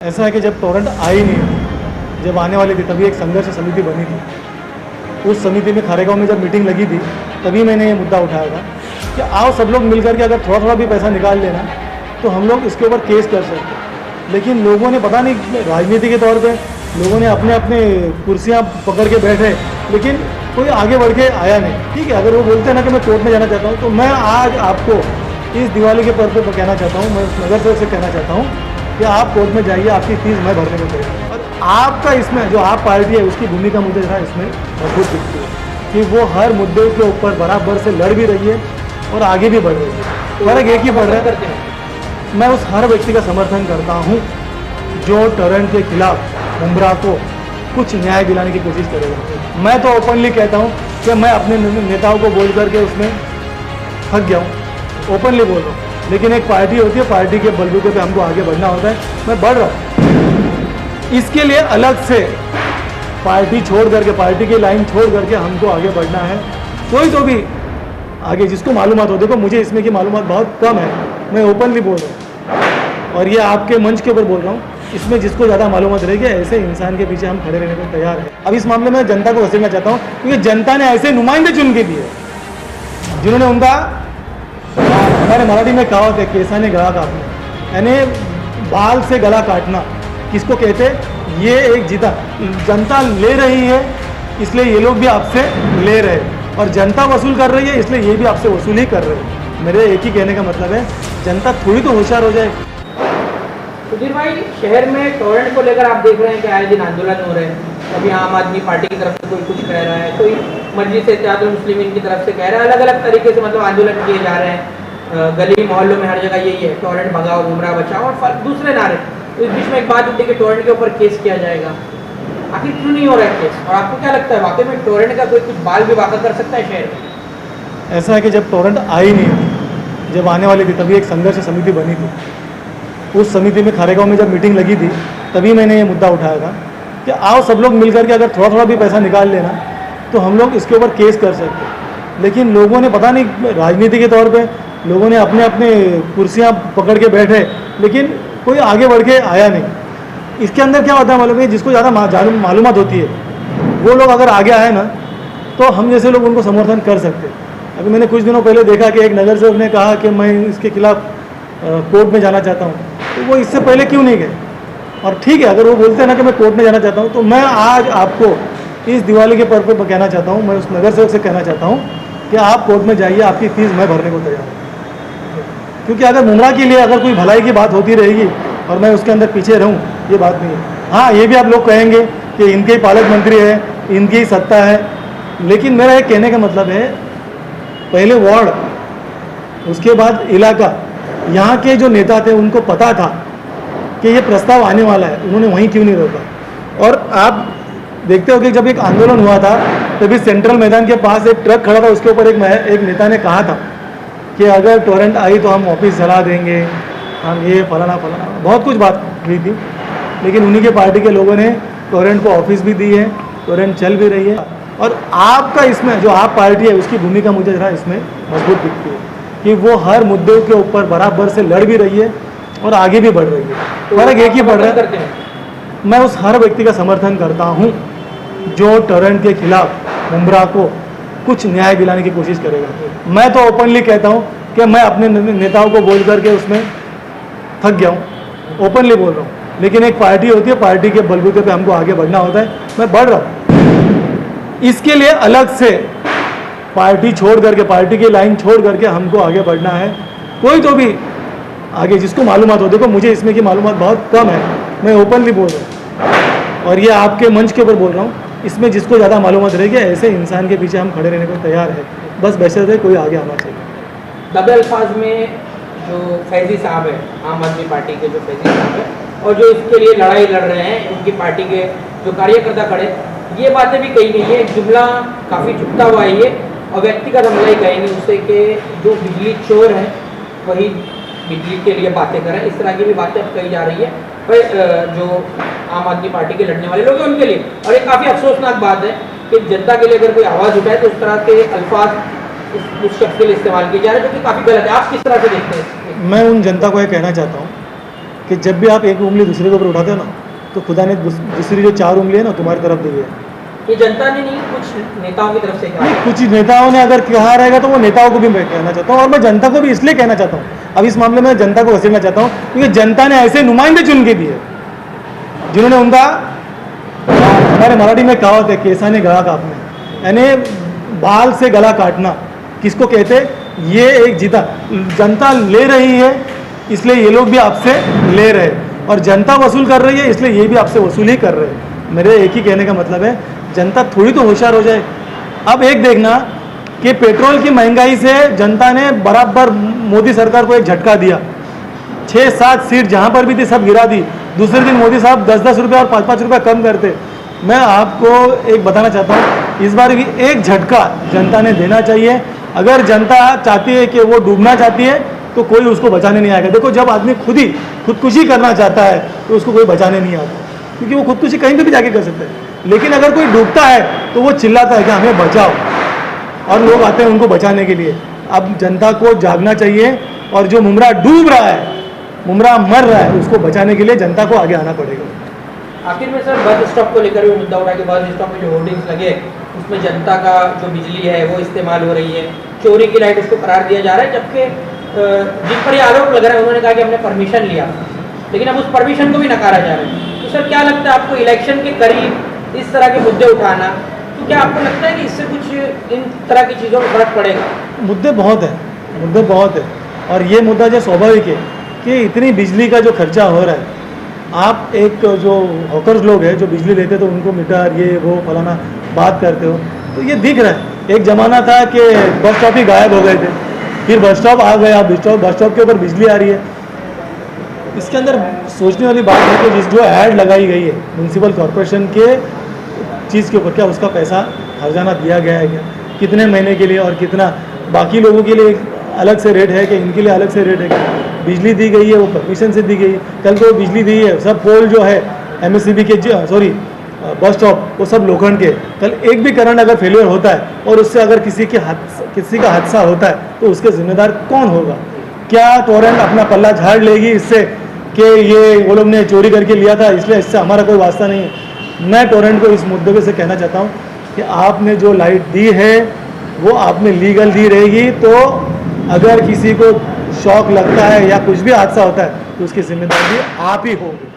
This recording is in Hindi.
ऐसा है कि जब टोरेंट आई नहीं, जब आने वाली थी तभी एक संघर्ष समिति बनी थी। उस समिति में खारेगांव में जब मीटिंग लगी थी तभी मैंने ये मुद्दा उठाया था कि आओ सब लोग मिलकर के अगर थोड़ा थोड़ा भी पैसा निकाल लेना तो हम लोग इसके ऊपर केस कर सकते हैं। लेकिन लोगों ने पता नहीं राजनीति के तौर पे लोगों ने अपने अपने कुर्सियाँ पकड़ के बैठे, लेकिन कोई आगे बढ़ के आया नहीं। ठीक है, अगर वो बोलते हैं ना कि मैं कोर्ट में जाना चाहता हूँ, तो मैं आज आपको इस दिवाली के पर्व पर कहना चाहता हूँ, मैं उस नगर सेवक से कहना चाहता हूँ कि आप कोर्ट में जाइए, आपकी फीस मैं भरने को तैयार हूँ। और आपका इसमें जो आप पार्टी है उसकी भूमिका मुझे जरा इसमें मजबूत दिखती है कि वो हर मुद्दे के ऊपर बराबर से लड़ भी रही है और आगे भी बढ़ रही है। फर्क एक ही बढ़ रहा है, मैं उस हर व्यक्ति का समर्थन करता हूँ जो टोरेंट के खिलाफ मुमरा को कुछ न्याय दिलाने की कोशिश करेगा। मैं तो ओपनली कहता हूँ कि मैं अपने नेताओं को बोल करके उसमें थक गया हूँ, ओपनली बोल रहा हूँ। लेकिन एक पार्टी होती है, पार्टी के बलबूते पे हमको आगे बढ़ना होता है, मैं बढ़ रहा हूँ। इसके लिए अलग से पार्टी छोड़ करके, पार्टी की लाइन छोड़ करके हमको आगे बढ़ना है। कोई तो भी आगे जिसको मालूमात हो, देखो मुझे इसमें की मालूमात बहुत कम है, मैं ओपनली बोल रहा हूँ और ये आपके मंच के ऊपर बोल रहा हूँ। इसमें जिसको ज़्यादा मालूमात रहेगी ऐसे इंसान के पीछे हम खड़े रहने को तैयार हैं। अब इस मामले में जनता को वसीलना चाहता हूँ क्योंकि जनता ने ऐसे नुमाइंदे चुन के दिए जिन्होंने उनका, हमारे मराठी में कहावत है, केसाने गला काटना, यानी बाल से गला काटना किसको कहते, ये एक जीता जनता ले रही है इसलिए ये लोग भी आपसे ले रहे हैं और जनता वसूल कर रही है इसलिए ये भी आपसे वसूल ही कर रहे हैं। मेरे एक ही कहने का मतलब है, जनता थोड़ी तो होशियार हो जाए। सुधीर भाई, शहर में टोरेंट को लेकर आप देख रहे हैं कि आए दिन आंदोलन हो रहे हैं। कभी आम आदमी पार्टी की तरफ से कोई कुछ कह रहा है, कोई मजलिस इत्तेहादुल मुस्लिमीन की तरफ से कह रहा है, अलग अलग तरीके से मतलब आंदोलन किए जा रहे हैं। गली मोहल्लों में हर जगह यही है, टोरेंट भगाओ, गुमराह बचाओ और दूसरे नारे। तो इस बीच में एक बात उठी कि टोरेंट के ऊपर केस किया जाएगा, आखिर क्यों नहीं हो रहा है केस? और आपको क्या लगता है वाकई में टोरेंट का कोई कुछ बाल भी वाक़ा कर सकता है शहर में? ऐसा है कि जब टोरेंट आई नहीं, जब आने वाली थी तभी एक संघर्ष समिति बनी थी। उस समिति में खारेगांव में जब मीटिंग लगी थी तभी मैंने ये मुद्दा उठाया था कि आओ सब लोग मिलकर के अगर थोड़ा थोड़ा भी पैसा निकाल लेना तो हम लोग इसके ऊपर केस कर सकते हैं। लेकिन लोगों ने पता नहीं राजनीति के तौर पे लोगों ने अपने अपने कुर्सियाँ पकड़ के बैठे, लेकिन कोई आगे बढ़ के आया नहीं। इसके अंदर क्या होता है मालूम है, जिसको ज़्यादा मालूमात होती है वो लोग अगर आगे आए ना तो हम जैसे लोग उनको समर्थन कर सकते हैं। अभी मैंने कुछ दिनों पहले देखा कि एक नगर सेवक ने कहा कि मैं इसके खिलाफ कोर्ट में जाना चाहता हूँ, तो वो इससे पहले क्यों नहीं गए? और ठीक है, अगर वो बोलते हैं ना कि मैं कोर्ट में जाना चाहता हूँ, तो मैं आज आपको इस दिवाली के पर्व पर कहना चाहता हूँ, मैं उस नगर सेवक से कहना चाहता हूँ कि आप कोर्ट में जाइए, आपकी फीस मैं भरने को तैयार हूँ। क्योंकि अगर मुमरा के लिए अगर कोई भलाई की बात होती रहेगी और मैं उसके अंदर पीछे रहूँ, ये बात नहीं है। हाँ, ये भी आप लोग कहेंगे कि इनके ही पालक मंत्री है, इनकी ही सत्ता है, लेकिन मेरा एक कहने का मतलब है, पहले वार्ड, उसके बाद इलाका, यहाँ के जो नेता थे उनको पता था कि ये प्रस्ताव आने वाला है, उन्होंने वहीं क्यों नहीं रोका? और आप देखते हो कि जब एक आंदोलन हुआ था तभी सेंट्रल मैदान के पास एक ट्रक खड़ा था, उसके ऊपर एक नेता ने कहा था कि अगर टोरेंट आई तो हम ऑफिस जला देंगे, हम ये फलाना फलाना, बहुत कुछ बात हुई थी। लेकिन उन्हीं के पार्टी के लोगों ने टोरेंट को ऑफिस भी दी है, टोरेंट चल भी रही है। और आपका इसमें जो आप पार्टी है उसकी भूमिका मुझे जरा इसमें मजबूत दिखती है कि वो हर मुद्दों के ऊपर बराबर से लड़ भी रही है और आगे भी बढ़ रही है। फर्क एक ही बढ़ रहा है, मैं उस हर व्यक्ति का समर्थन करता हूँ जो टोरेंट के खिलाफ मुमरा को कुछ न्याय दिलाने की कोशिश करेगा। मैं तो ओपनली कहता हूँ कि मैं अपने नेताओं को बोल करके उसमें थक गया हूँ, ओपनली बोल रहा हूँ। लेकिन एक पार्टी होती है, पार्टी के बलबूते पे हमको आगे बढ़ना होता है, मैं बढ़ रहा हूँ। इसके लिए अलग से पार्टी छोड़ करके, पार्टी की लाइन छोड़ करके हमको आगे बढ़ना है। कोई तो भी आगे जिसको मालूमात हो, देखो मुझे इसमें की मालूमात बहुत कम है, मैं ओपनली बोल रहा हूँ और ये आपके मंच के ऊपर बोल रहा हूँ। इसमें जिसको ज़्यादा मालूमात रहेगी ऐसे इंसान के पीछे हम खड़े रहने को तैयार है, बस बशर्ते कोई आगे आना चाहिए। दबे अल्फाज में जो फैजी साहब है, आम आदमी पार्टी के जो फैजी साहब है, और जो इसके लिए लड़ाई लड़ रहे हैं उनकी पार्टी के जो कार्यकर्ता खड़े, ये बातें भी कही गई है। एक जुमला काफ़ी झुकता हुआ है ये, और व्यक्तिगत हमला ही कहेंगे उससे कि जो बिजली चोर है वही बिजली के लिए बातें करें, इस तरह की भी बातें अब कही जा रही है भाई जो आम आदमी पार्टी के लड़ने वाले लोग हैं उनके लिए। और ये काफ़ी अफसोसनाक बात है कि जनता के लिए अगर कोई आवाज़ उठाए तो उस तरह के अल्फाज उस शख्स के लिए इस्तेमाल किए जा रहे हैं, जो कि काफ़ी गलत है। आप किस तरह से देखते हैं? मैं उन जनता को ये कहना चाहता हूँ कि जब भी आप एक उंगली दूसरे के ऊपर उठाते हो ना, तो खुदा ने दूसरी जो 4 उंगली है ना तुम्हारी तरफ दी है। ये जनता ने नहीं, कुछ नेताओं की तरफ से कहा है। कुछ नेताओं ने अगर कहा रहेगा तो वो नेताओं को भी मैं कहना चाहता हूँ, और मैं जनता को भी इसलिए कहना चाहता हूँ, अब इस मामले में जनता को वसीलना चाहता हूँ, क्योंकि जनता ने ऐसे नुमाइंदे चुन के दिए जिन्होंने उनका, हमारे मराठी में कहावत है, केसाने गला काटना, यानी बाल से गला काटना किसको कहते, ये एक जीता जनता ले रही है इसलिए ये लोग भी आपसे ले रहे हैं, और जनता वसूल कर रही है इसलिए ये भी आपसे वसूल ही कर रहे हैं। मेरे एक ही कहने का मतलब है, जनता थोड़ी तो होशियार हो जाए। अब एक देखना कि पेट्रोल की महंगाई से जनता ने बराबर मोदी सरकार को एक झटका दिया, 6-7 सीट जहाँ पर भी थी सब गिरा दी। दूसरे दिन मोदी साहब 10-10 रुपये और 5-5 रुपये कम करते। मैं आपको एक बताना चाहता हूँ, इस बार भी एक झटका जनता ने देना चाहिए। अगर जनता चाहती है कि वो डूबना चाहती है तो कोई उसको बचाने नहीं आएगा। देखो, जब आदमी खुद ही खुदकुशी करना चाहता है तो उसको कोई बचाने नहीं आता, क्योंकि वो खुदकुशी कहीं भी जाके कर सकता है। लेकिन अगर कोई डूबता है तो वो चिल्लाता है कि हमें बचाओ, और लोग आते हैं उनको बचाने के लिए। अब जनता को जागना चाहिए, और जो मुमरा डूब रहा है, मुमरा मर रहा है, उसको बचाने के लिए जनता को आगे आना पड़ेगा। आखिर में सर, बस स्टॉप को लेकर भी मुद्दा उठा कि बस स्टॉप में जो होर्डिंग्स लगे उसमें जनता का जो बिजली है वो इस्तेमाल हो रही है, चोरी की लाइट उसको करार दिया जा रहा है, जबकि जिन पर ये आरोप लग रहा है उन्होंने कहा कि हमने परमिशन लिया, लेकिन अब उस परमिशन को भी नकारा जा रहा है। तो सर, क्या लगता है आपको, इलेक्शन के करीब इस तरह के मुद्दे उठाना, तो क्या आपको लगता है कि इससे कुछ इन तरह की चीज़ों में फर्क पड़ेगा? मुद्दे बहुत है, और ये मुद्दा जो स्वाभाविक है कि इतनी बिजली का जो खर्चा हो रहा है, आप एक जो हॉकर्स लोग हैं जो बिजली लेते तो उनको मीटर ये वो फलाना बात करते हो, तो ये दिख रहा है। एक ज़माना था कि बस स्टॉप ही गायब हो गए थे, फिर बस स्टॉप आ गया, बस स्टॉप के ऊपर बिजली आ रही है। इसके अंदर सोचने वाली बात है कि जिस जो ऐड लगाई गई है म्यूनसिपल कॉरपोरेशन के चीज़ के ऊपर, क्या उसका पैसा हर्जाना दिया गया है क्या, कितने महीने के लिए, और कितना बाकी लोगों के लिए अलग से रेट है कि इनके लिए अलग से रेट है क्या? बिजली दी गई है वो परमिशन से दी गई है। कल को बिजली दी है, सब पोल जो है MSCB के बस स्टॉप वो सब लोखंड के, कल एक भी करंट अगर फेलियर होता है और उससे अगर किसी का हादसा होता है तो उसके जिम्मेदार कौन होगा? क्या टोरेंट अपना पल्ला झाड़ लेगी इससे कि ये वो लोग ने चोरी करके लिया था इसलिए इससे हमारा कोई वास्ता नहीं है? मैं टोरेंट को इस मुद्दे से कहना चाहता हूँ कि आपने जो लाइट दी है वो आपने लीगल दी रहेगी, तो अगर किसी को शॉक लगता है या कुछ भी हादसा होता है तो उसकी जिम्मेदारी आप ही होगी।